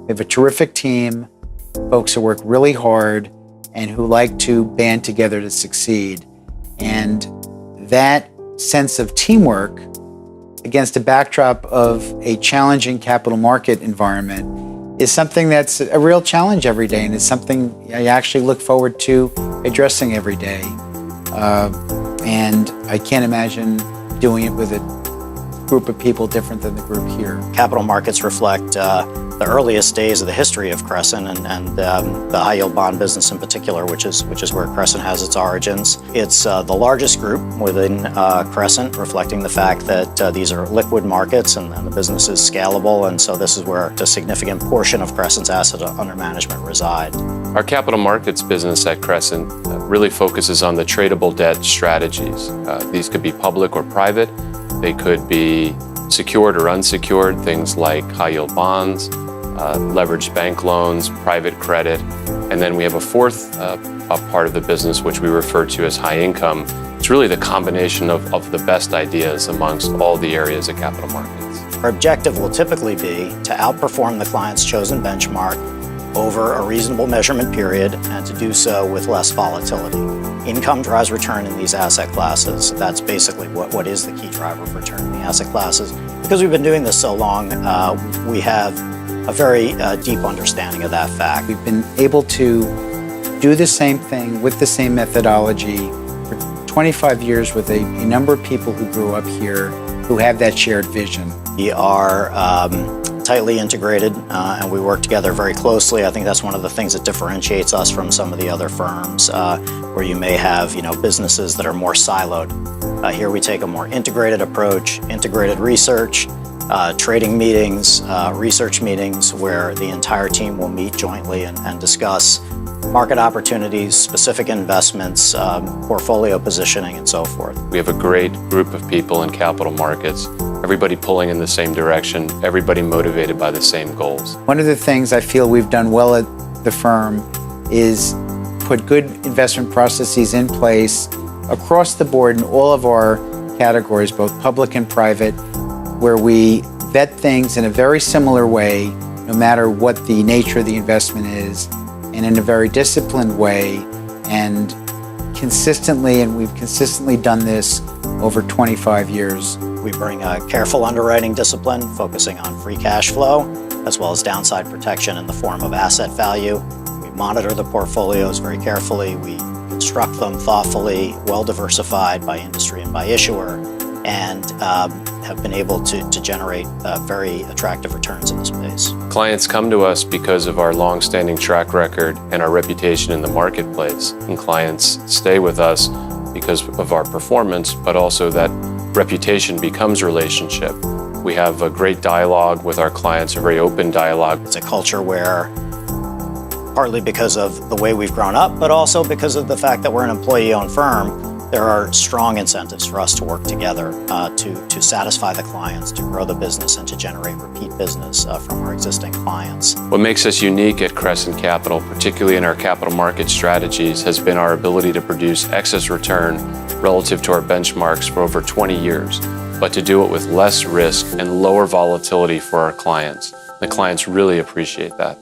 We have a terrific team, folks who work really hard and who like to band together to succeed. And that sense of teamwork against a backdrop of a challenging capital market environment is something that's a real challenge every day, and it's something I actually look forward to addressing every day. And I can't imagine doing it with a group of people different than the group here. Capital markets reflect the earliest days of the history of Crescent and the high yield bond business in particular, which is where Crescent has its origins. It's the largest group within Crescent, reflecting the fact that these are liquid markets and the business is scalable, and so this is where a significant portion of Crescent's assets under management reside. Our capital markets business at Crescent really focuses on the tradable debt strategies. These could be public or private. They could be secured or unsecured, things like high yield bonds, leveraged bank loans, private credit. And then we have a fourth part of the business, which we refer to as high income. It's really the combination of the best ideas amongst all the areas of capital markets. Our objective will typically be to outperform the client's chosen benchmark over a reasonable measurement period and to do so with less volatility. Income drives return in these asset classes. That's basically what is the key driver for return in the asset classes. Because we've been doing this so long, we have a very deep understanding of that fact. We've been able to do the same thing with the same methodology for 25 years with a number of people who grew up here who have that shared vision. We are tightly integrated and we work together very closely. I think that's one of the things that differentiates us from some of the other firms where you may have businesses that are more siloed. Here we take a more integrated approach, integrated research, trading meetings, research meetings where the entire team will meet jointly and discuss market opportunities, specific investments, portfolio positioning, and so forth. We have a great group of people in capital markets, everybody pulling in the same direction, everybody motivated by the same goals. One of the things I feel we've done well at the firm is put good investment processes in place across the board in all of our categories, both public and private, where we vet things in a very similar way, no matter what the nature of the investment is, and in a very disciplined way, and consistently, and we've consistently done this over 25 years. We bring a careful underwriting discipline, focusing on free cash flow, as well as downside protection in the form of asset value. We monitor the portfolios very carefully. We construct them thoughtfully, well diversified by industry and by issuer, and have been able to generate very attractive returns in the space. Clients come to us because of our long-standing track record and our reputation in the marketplace. And clients stay with us because of our performance, but also that reputation becomes relationship. We have a great dialogue with our clients, a very open dialogue. It's a culture where, partly because of the way we've grown up, but also because of the fact that we're an employee-owned firm, there are strong incentives for us to work together to satisfy the clients, to grow the business, and to generate repeat business from our existing clients. What makes us unique at Crescent Capital, particularly in our capital market strategies, has been our ability to produce excess return relative to our benchmarks for over 20 years, but to do it with less risk and lower volatility for our clients. The clients really appreciate that.